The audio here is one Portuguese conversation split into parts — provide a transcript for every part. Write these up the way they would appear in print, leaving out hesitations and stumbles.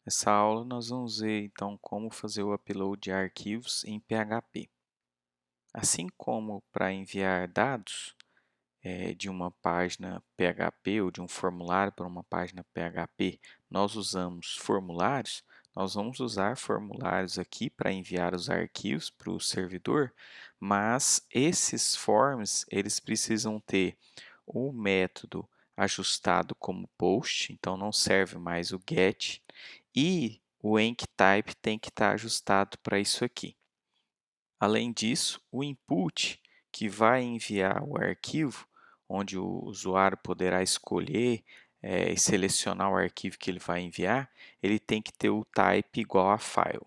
Nessa aula nós vamos ver então como fazer o upload de arquivos em PHP. Assim como para enviar dados de uma página PHP ou de um formulário para uma página PHP, nós usamos formulários, nós vamos usar formulários aqui para enviar os arquivos para o servidor, mas esses forms eles precisam ter o método ajustado como post, então não serve mais o get, e o enctype tem que estar ajustado para isso aqui. Além disso, o input que vai enviar o arquivo, onde o usuário poderá escolher e selecionar o arquivo que ele vai enviar, ele tem que ter o type igual a file.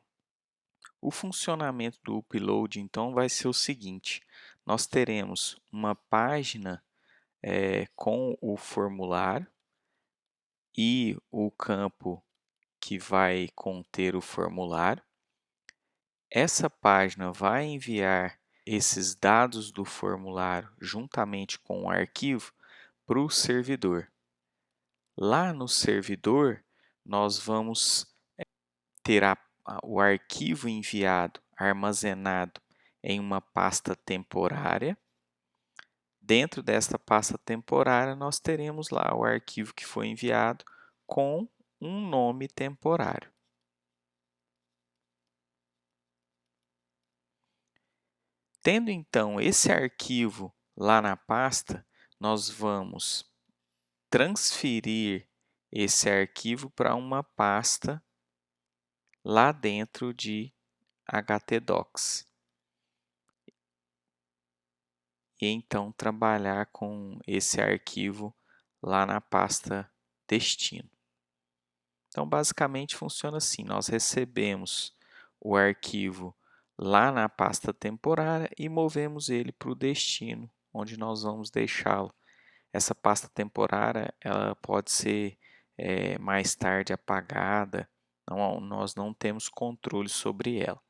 O funcionamento do upload, então, vai ser o seguinte: nós teremos uma página com o formulário e o campo que vai conter o formulário. Essa página vai enviar esses dados do formulário juntamente com o arquivo para o servidor. Lá no servidor, nós vamos ter o arquivo enviado armazenado em uma pasta temporária. Dentro desta pasta temporária, nós teremos lá o arquivo que foi enviado com um nome temporário. Tendo então esse arquivo lá na pasta, nós vamos transferir esse arquivo para uma pasta lá dentro de htdocs. E então trabalhar com esse arquivo lá na pasta destino. Então, basicamente funciona assim: nós recebemos o arquivo lá na pasta temporária e movemos ele para o destino, onde nós vamos deixá-lo. Essa pasta temporária ela pode ser mais tarde apagada, nós não temos controle sobre ela.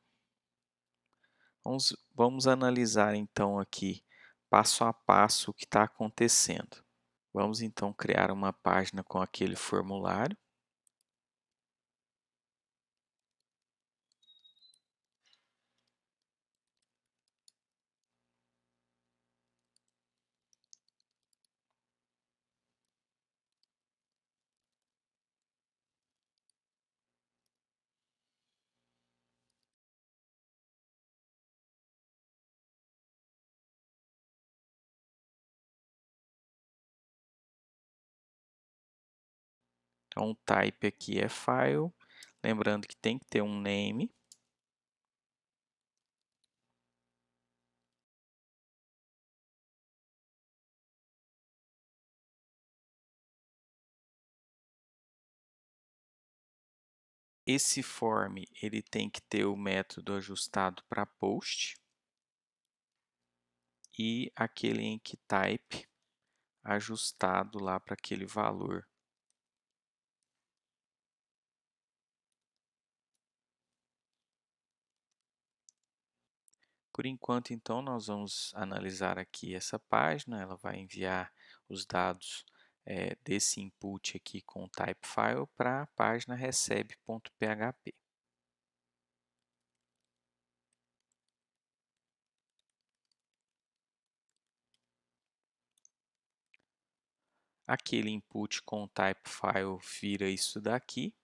Vamos analisar então aqui, passo a passo, o que está acontecendo. Vamos então criar uma página com aquele formulário. Então, o type aqui é file, lembrando que tem que ter um name. Esse form ele tem que ter o método ajustado para post e aquele enctype ajustado lá para aquele valor. Por enquanto, então, nós vamos analisar aqui essa página. Ela vai enviar os dados desse input aqui com o type file para a página recebe.php. Aquele input com o type file vira isso daqui.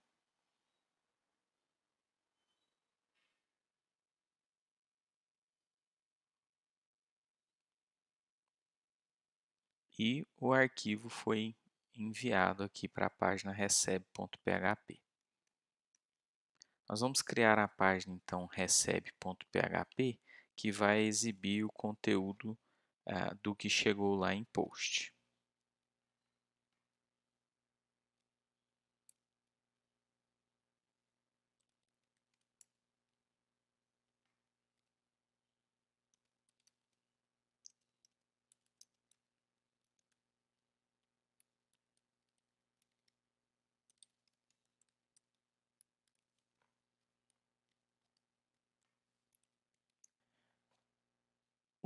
E o arquivo foi enviado aqui para a página recebe.php. Nós vamos criar a página, então, recebe.php, que vai exibir o conteúdo do que chegou lá em post.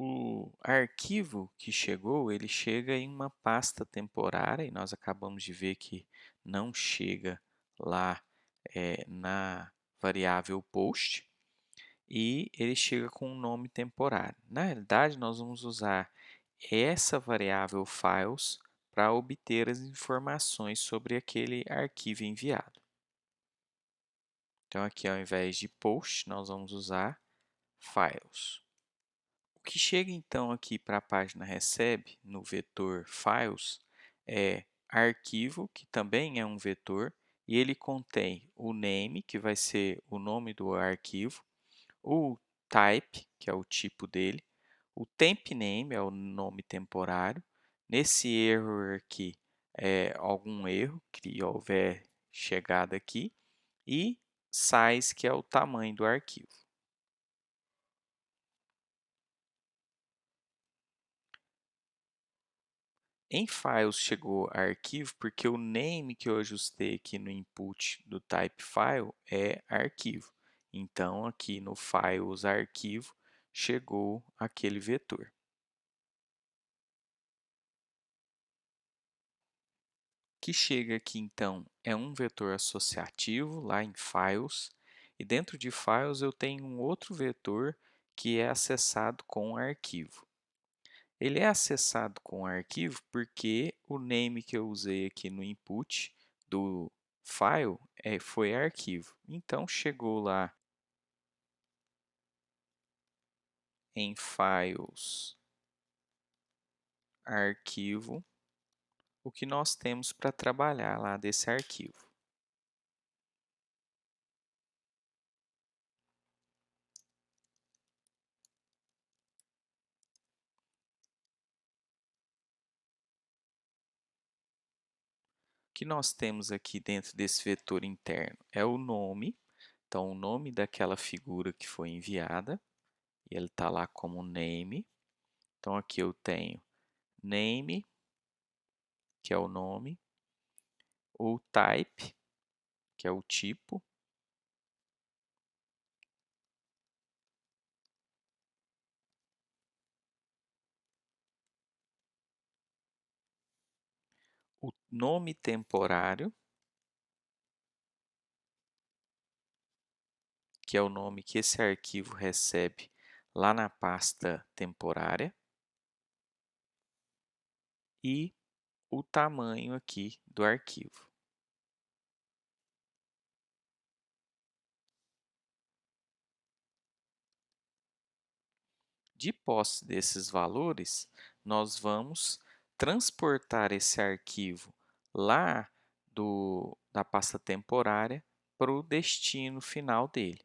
O arquivo que chegou, ele chega em uma pasta temporária e nós acabamos de ver que não chega lá na variável post e ele chega com um nome temporário. Na realidade, nós vamos usar essa variável files para obter as informações sobre aquele arquivo enviado. Então, aqui ao invés de post, nós vamos usar files. O que chega então aqui para a página recebe, no vetor files, é arquivo, que também é um vetor, e ele contém o name, que vai ser o nome do arquivo, o type, que é o tipo dele, o temp name é o nome temporário. Nesse error aqui é algum erro que houver chegado aqui, e size, que é o tamanho do arquivo. Em files chegou arquivo porque o name que eu ajustei aqui no input do type file é arquivo. Então, aqui no files arquivo chegou aquele vetor. O que chega aqui então é um vetor associativo lá em files, e dentro de files eu tenho um outro vetor que é acessado com arquivo. Ele é acessado com arquivo porque o name que eu usei aqui no input do file foi arquivo. Então, chegou lá em files, arquivo, o que nós temos para trabalhar lá desse arquivo. O que nós temos aqui dentro desse vetor interno é o nome, então o nome daquela figura que foi enviada, e ele está lá como name. Então aqui eu tenho name, que é o nome, o type, que é o tipo, o nome temporário, que é o nome que esse arquivo recebe lá na pasta temporária, e o tamanho aqui do arquivo. De posse desses valores, nós vamos transportar esse arquivo lá da pasta temporária para o destino final dele.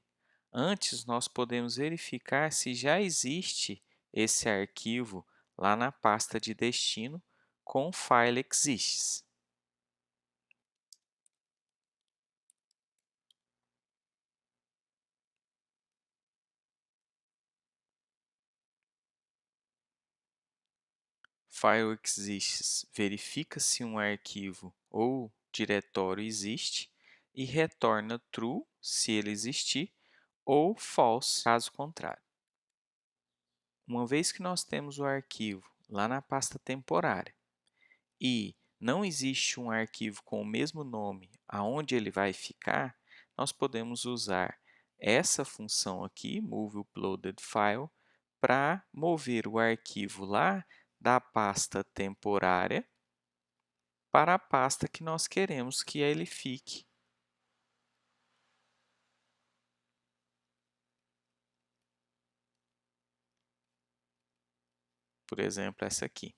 Antes, nós podemos verificar se já existe esse arquivo lá na pasta de destino com file exists. File exists verifica se um arquivo ou diretório existe e retorna true se ele existir ou false caso contrário. Uma vez que nós temos o arquivo lá na pasta temporária e não existe um arquivo com o mesmo nome aonde ele vai ficar, nós podemos usar essa função aqui, moveUploadedFile, para mover o arquivo lá da pasta temporária para a pasta que nós queremos que ele fique. Por exemplo, essa aqui.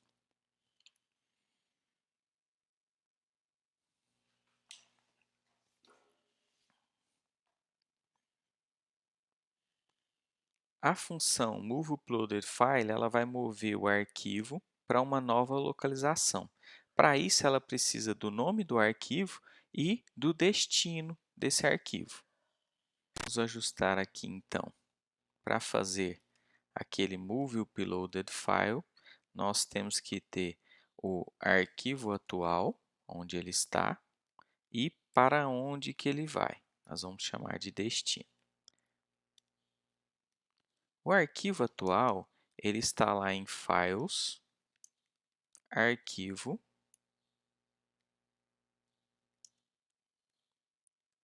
A função moveUploadedFile ela vai mover o arquivo para uma nova localização. Para isso, ela precisa do nome do arquivo e do destino desse arquivo. Vamos ajustar aqui, então, para fazer aquele moveUploadedFile, nós temos que ter o arquivo atual, onde ele está, e para onde que ele vai. Nós vamos chamar de destino. O arquivo atual ele está lá em Files, Arquivo,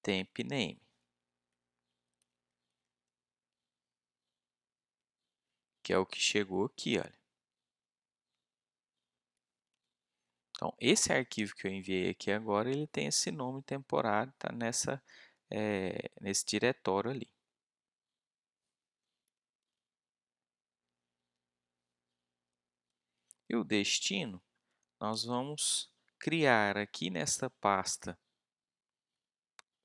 temp name, que é o que chegou aqui, olha. Então, esse arquivo que eu enviei aqui agora, ele tem esse nome temporário, está nesse diretório ali. E o destino, nós vamos criar aqui nesta pasta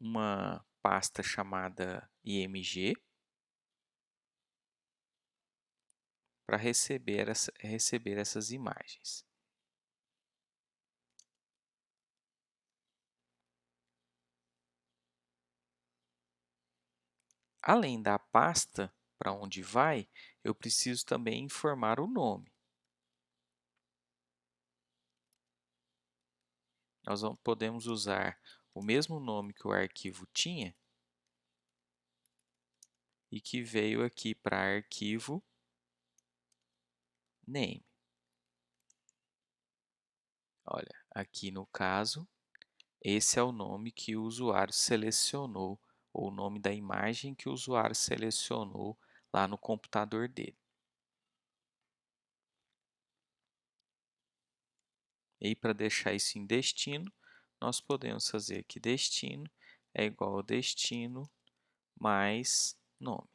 uma pasta chamada img para receber essas imagens. Além da pasta para onde vai, eu preciso também informar o nome. Nós podemos usar o mesmo nome que o arquivo tinha e que veio aqui para arquivo name. Olha, aqui no caso, esse é o nome que o usuário selecionou, ou o nome da imagem que o usuário selecionou lá no computador dele. E para deixar isso em destino, nós podemos fazer que destino é igual a destino mais nome.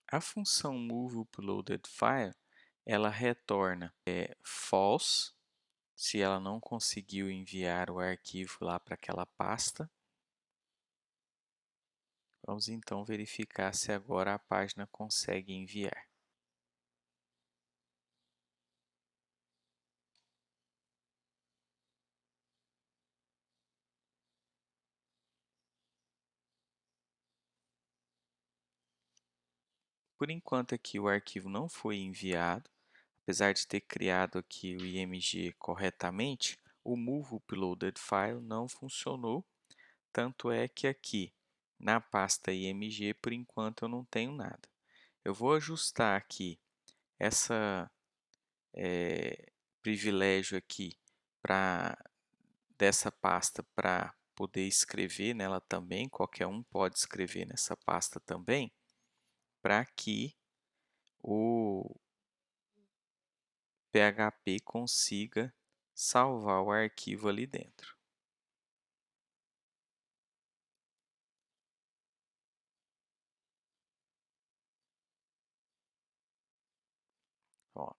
A função moveUploadedFile, ela retorna false, se ela não conseguiu enviar o arquivo lá para aquela pasta. Vamos então verificar se agora a página consegue enviar. Por enquanto aqui o arquivo não foi enviado, apesar de ter criado aqui o img corretamente, o moveUploadedFile não funcionou, tanto é que aqui na pasta img, por enquanto eu não tenho nada. Eu vou ajustar aqui essa privilégio aqui dessa pasta para poder escrever nela também, qualquer um pode escrever nessa pasta também, para que o PHP consiga salvar o arquivo ali dentro. Ó,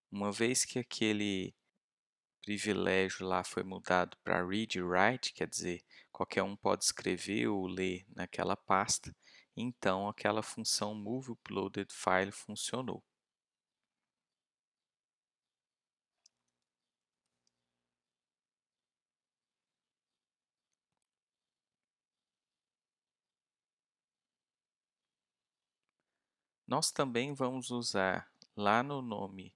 uma vez que aquele privilégio lá foi mudado para read e write, quer dizer, qualquer um pode escrever ou ler naquela pasta, então aquela função moveUploadedFile funcionou. Nós também vamos usar lá no nome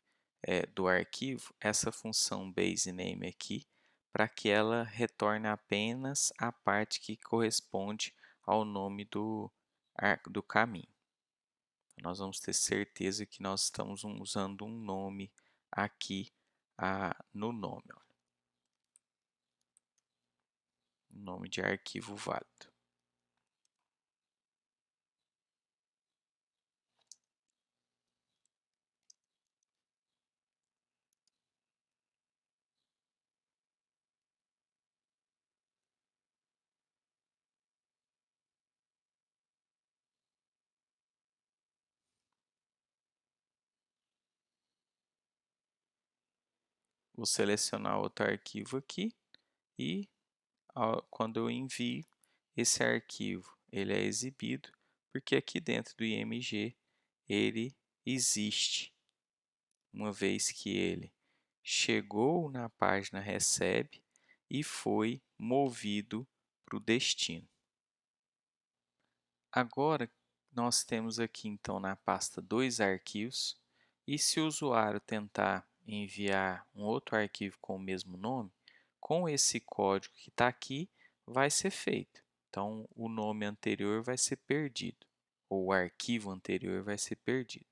do arquivo essa função baseName aqui, para que ela retorne apenas a parte que corresponde ao nome do caminho. Nós vamos ter certeza que nós estamos usando um nome aqui no nome, ó, nome de arquivo válido. Vou selecionar outro arquivo aqui e quando eu envio, esse arquivo ele é exibido, porque aqui dentro do IMG ele existe, uma vez que ele chegou na página recebe e foi movido para o destino. Agora, nós temos aqui então na pasta dois arquivos, e se o usuário tentar enviar um outro arquivo com o mesmo nome, com esse código que está aqui, vai ser feito. Então, o nome anterior vai ser perdido, ou o arquivo anterior vai ser perdido.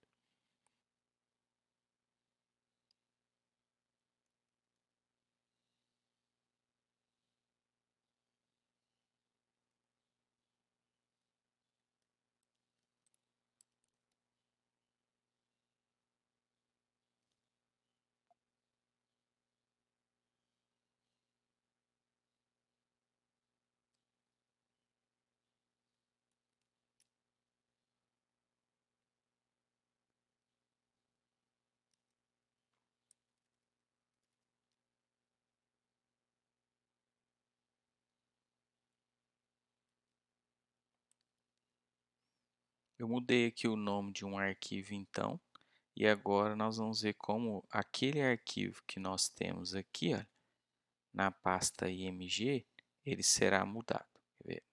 Eu mudei aqui o nome de um arquivo então, e agora nós vamos ver como aquele arquivo que nós temos aqui, ó, na pasta IMG, ele será mudado. Quer ver?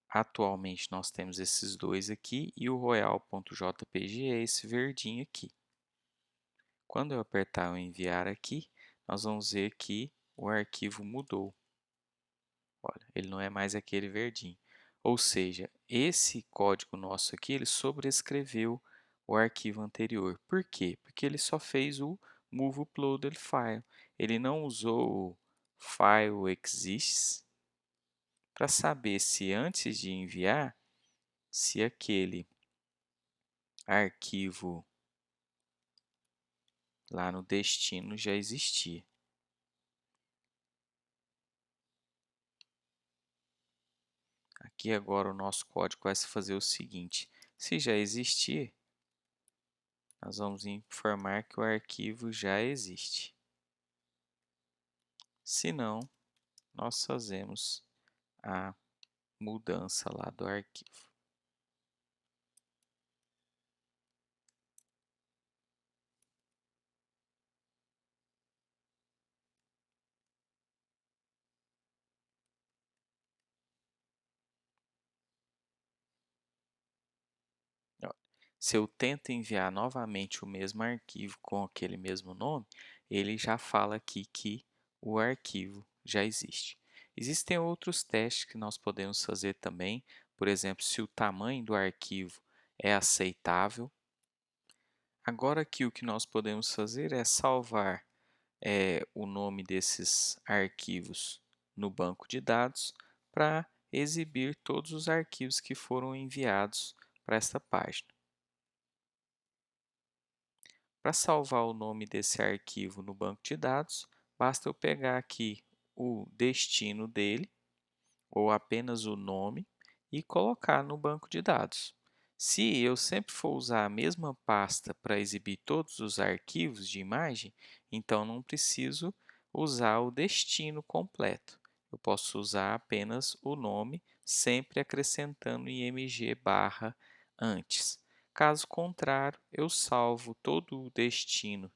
Atualmente nós temos esses dois aqui e o royal.jpg é esse verdinho aqui. Quando eu apertar o enviar aqui, nós vamos ver que o arquivo mudou. Olha, ele não é mais aquele verdinho. Ou seja, esse código nosso aqui, ele sobrescreveu o arquivo anterior. Por quê? Porque ele só fez o move uploaded file. Ele não usou o file exists para saber se antes de enviar, se aquele arquivo lá no destino já existia. Aqui agora o nosso código vai se fazer o seguinte: se já existir, nós vamos informar que o arquivo já existe. Se não, nós fazemos a mudança lá do arquivo. Ó, se eu tento enviar novamente o mesmo arquivo com aquele mesmo nome, ele já fala aqui que o arquivo já existe. Existem outros testes que nós podemos fazer também, por exemplo, se o tamanho do arquivo é aceitável. Agora aqui o que nós podemos fazer é salvar o nome desses arquivos no banco de dados para exibir todos os arquivos que foram enviados para esta página. Para salvar o nome desse arquivo no banco de dados, basta eu pegar aqui o destino dele, ou apenas o nome, e colocar no banco de dados. Se eu sempre for usar a mesma pasta para exibir todos os arquivos de imagem, então não preciso usar o destino completo. Eu posso usar apenas o nome, sempre acrescentando img barra antes. Caso contrário, eu salvo todo o destino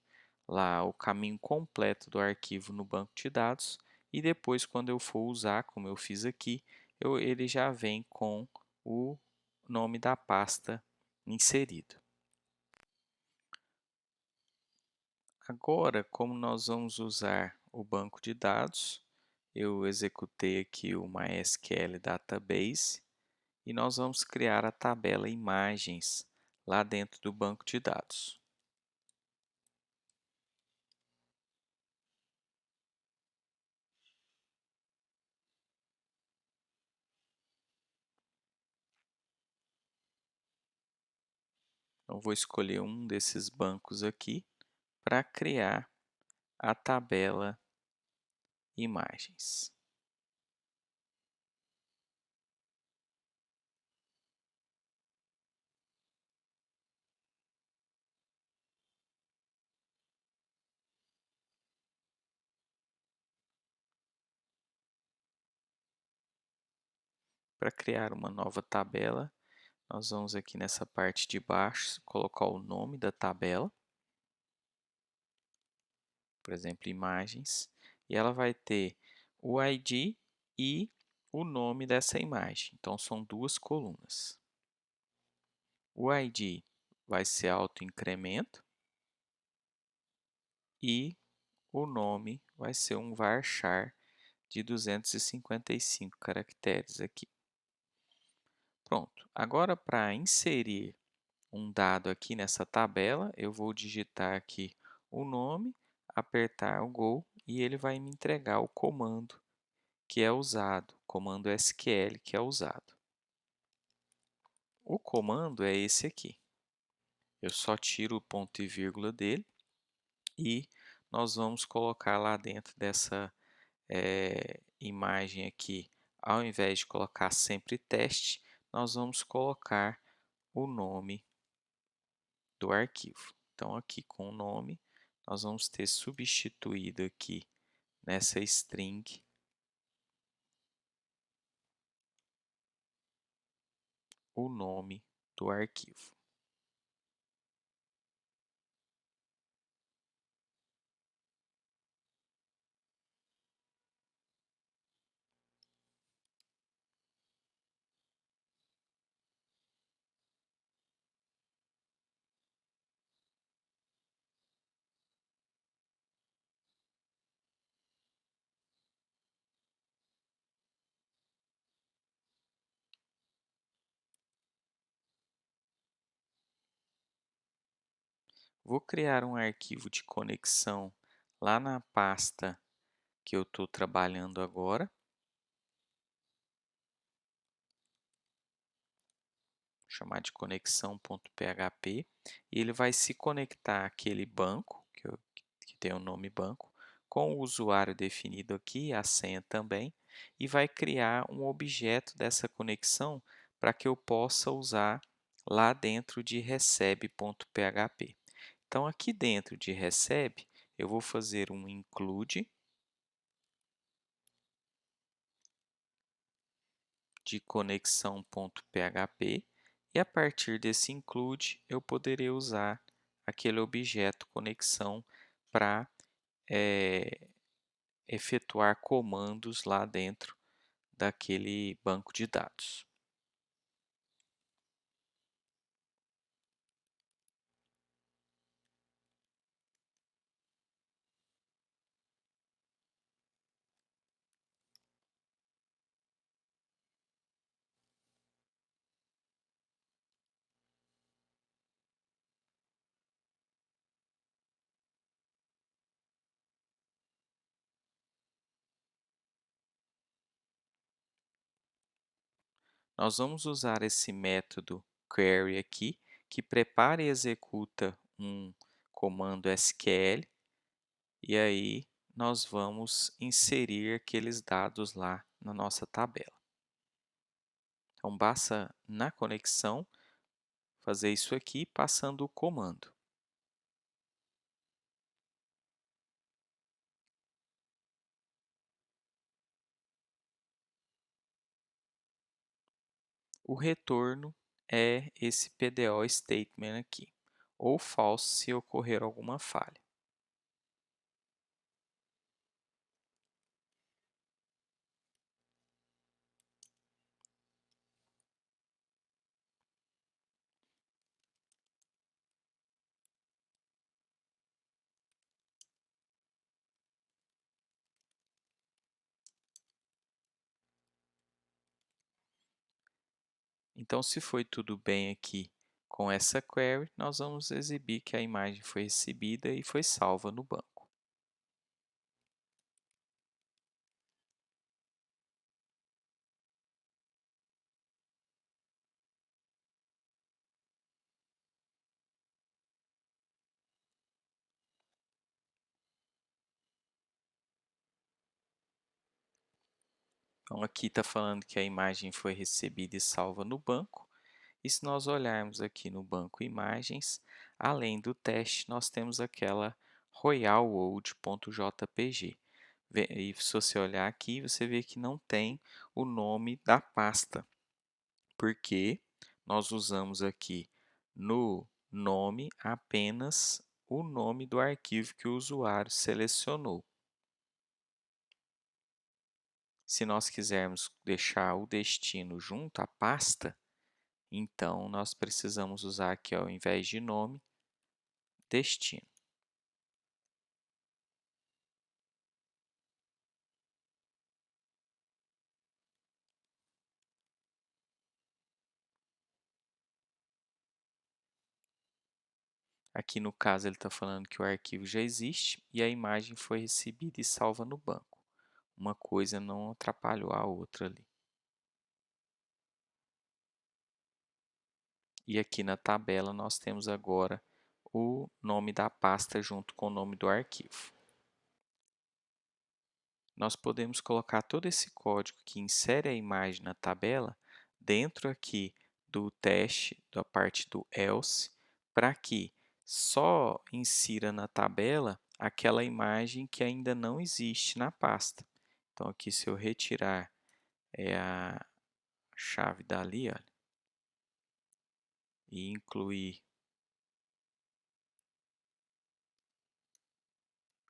lá, o caminho completo do arquivo no banco de dados, e depois, quando eu for usar, como eu fiz aqui, ele já vem com o nome da pasta inserido. Agora, como nós vamos usar o banco de dados, eu executei aqui o MySQL Database e nós vamos criar a tabela imagens lá dentro do banco de dados. Então, vou escolher um desses bancos aqui para criar a tabela imagens. para criar uma nova tabela, nós vamos aqui nessa parte de baixo colocar o nome da tabela, por exemplo, imagens, e ela vai ter o ID e o nome dessa imagem. Então, são duas colunas. O ID vai ser autoincremento e o nome vai ser um varchar de 255 caracteres aqui. Pronto. Agora, para inserir um dado aqui nessa tabela, eu vou digitar aqui o nome, apertar o Go e ele vai me entregar o comando que é usado, o comando SQL que é usado. O comando é esse aqui. Eu só tiro o ponto e vírgula dele e nós vamos colocar lá dentro dessa imagem aqui, ao invés de colocar sempre teste, nós vamos colocar o nome do arquivo. Então, aqui com o nome, nós vamos ter substituído aqui nessa string o nome do arquivo. Vou criar um arquivo de conexão lá na pasta que eu estou trabalhando agora. Chamar de conexão.php e ele vai se conectar àquele banco, que tem o nome banco, com o usuário definido aqui, a senha também, e vai criar um objeto dessa conexão para que eu possa usar lá dentro de recebe.php. Então, aqui dentro de recebe, eu vou fazer um include de conexão.php e a partir desse include eu poderei usar aquele objeto conexão para efetuar comandos lá dentro daquele banco de dados. Nós vamos usar esse método query aqui, que prepara e executa um comando SQL, e aí nós vamos inserir aqueles dados lá na nossa tabela. Então, basta na conexão fazer isso aqui passando o comando. O retorno é esse PDO statement aqui, ou false se ocorrer alguma falha. Então, se foi tudo bem aqui com essa query, nós vamos exibir que a imagem foi recebida e foi salva no banco. Então, aqui está falando que a imagem foi recebida e salva no banco. E se nós olharmos aqui no banco imagens, além do teste, nós temos aquela royalworld.jpg. E se você olhar aqui, você vê que não tem o nome da pasta. porque nós usamos aqui no nome apenas o nome do arquivo que o usuário selecionou. Se nós quisermos deixar o destino junto à pasta, então nós precisamos usar aqui, ao invés de nome, destino. Aqui no caso ele está falando que o arquivo já existe e a imagem foi recebida e salva no banco. Uma coisa não atrapalhou a outra ali. E aqui na tabela nós temos agora o nome da pasta junto com o nome do arquivo. Nós podemos colocar todo esse código que insere a imagem na tabela dentro aqui do teste, da parte do else, para que só insira na tabela aquela imagem que ainda não existe na pasta. Então, aqui se eu retirar a chave dali, olha, e incluir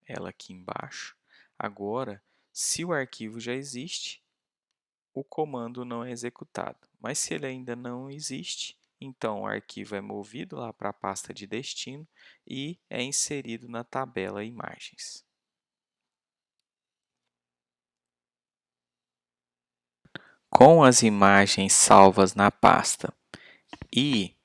ela aqui embaixo, agora, se o arquivo já existe, o comando não é executado. Mas se ele ainda não existe, então o arquivo é movido lá para a pasta de destino e é inserido na tabela imagens. Com as imagens salvas na pasta e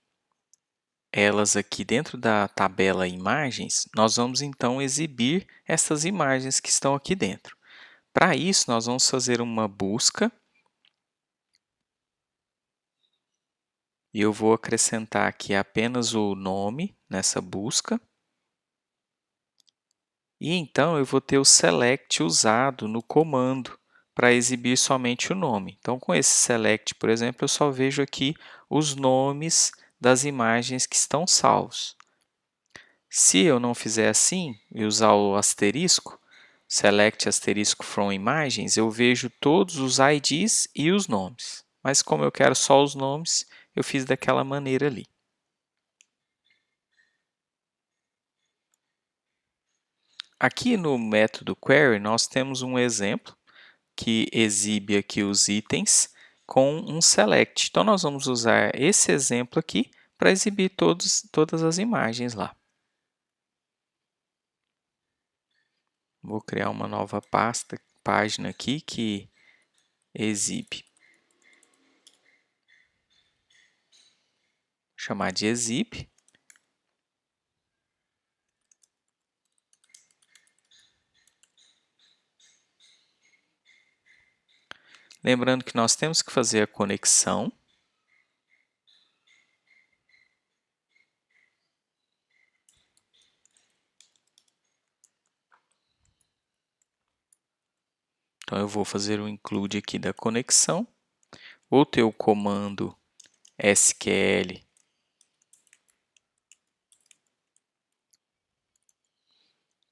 elas aqui dentro da tabela imagens, nós vamos então exibir essas imagens que estão aqui dentro. Para isso, nós vamos fazer uma busca e eu vou acrescentar aqui apenas o nome nessa busca. E então eu vou ter o select usado no comando para exibir somente o nome. Então, com esse select, por exemplo, eu só vejo aqui os nomes das imagens que estão salvos. Se eu não fizer assim e usar o asterisco, select asterisco from imagens, eu vejo todos os IDs e os nomes. Mas como eu quero só os nomes, eu fiz daquela maneira ali. Aqui no método query, nós temos um exemplo que exibe aqui os itens com um select. Então, nós vamos usar esse exemplo aqui para exibir todas as imagens lá. Vou criar uma nova página aqui que exibe. Chamar de exibe. Lembrando que nós temos que fazer a conexão. Então, eu vou fazer o include aqui da conexão. Vou ter o comando SQL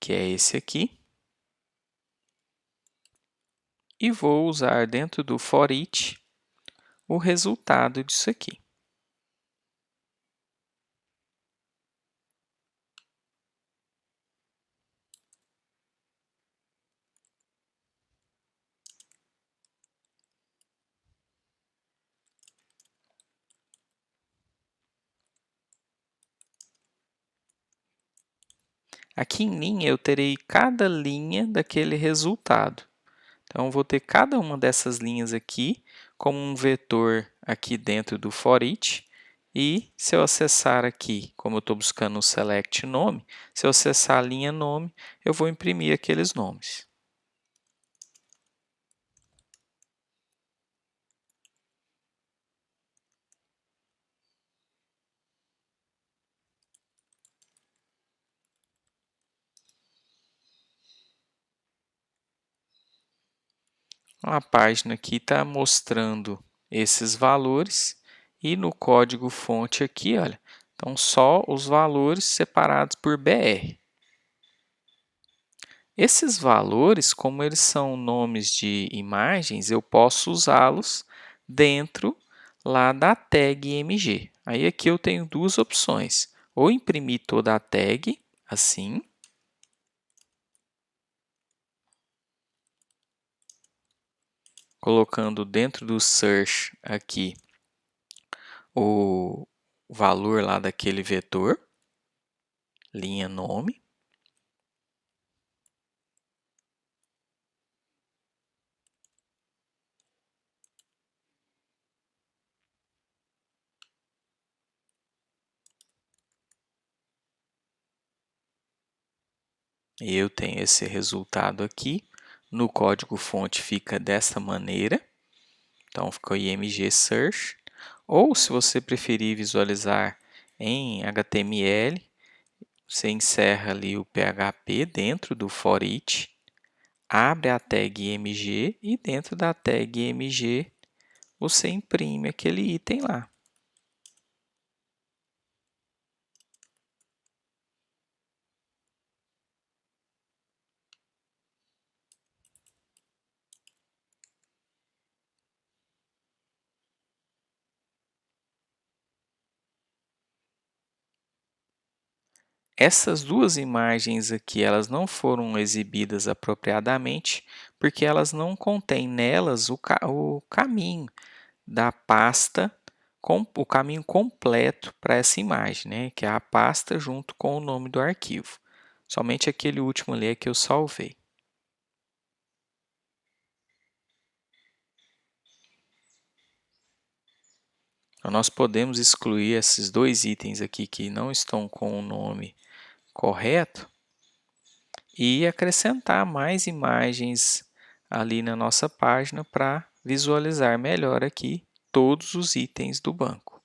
que é esse aqui. E vou usar dentro do for each o resultado disso aqui. Aqui em linha eu terei cada linha daquele resultado. Então, vou ter cada uma dessas linhas aqui como um vetor aqui dentro do for each. E se eu acessar aqui, como eu estou buscando o select nome, se eu acessar a linha nome, eu vou imprimir aqueles nomes. A página aqui está mostrando esses valores e no código-fonte aqui, olha, estão só os valores separados por BR. Esses valores, como eles são nomes de imagens, eu posso usá-los dentro lá da tag IMG. Aí aqui eu tenho duas opções, ou imprimir toda a tag, assim, colocando dentro do search aqui o valor lá daquele vetor, linha nome. E eu tenho esse resultado aqui. No código-fonte fica dessa maneira. Então, ficou IMG Search. Ou, se você preferir visualizar em HTML, você encerra ali o PHP dentro do for each, abre a tag IMG e dentro da tag IMG você imprime aquele item lá. Essas duas imagens aqui, elas não foram exibidas apropriadamente, porque elas não contêm nelas o caminho da pasta, o caminho completo para essa imagem, né? Que é a pasta junto com o nome do arquivo. Somente aquele último ali é que eu salvei. Então, nós podemos excluir esses dois itens aqui que não estão com o nome correto e acrescentar mais imagens ali na nossa página para visualizar melhor aqui todos os itens do banco.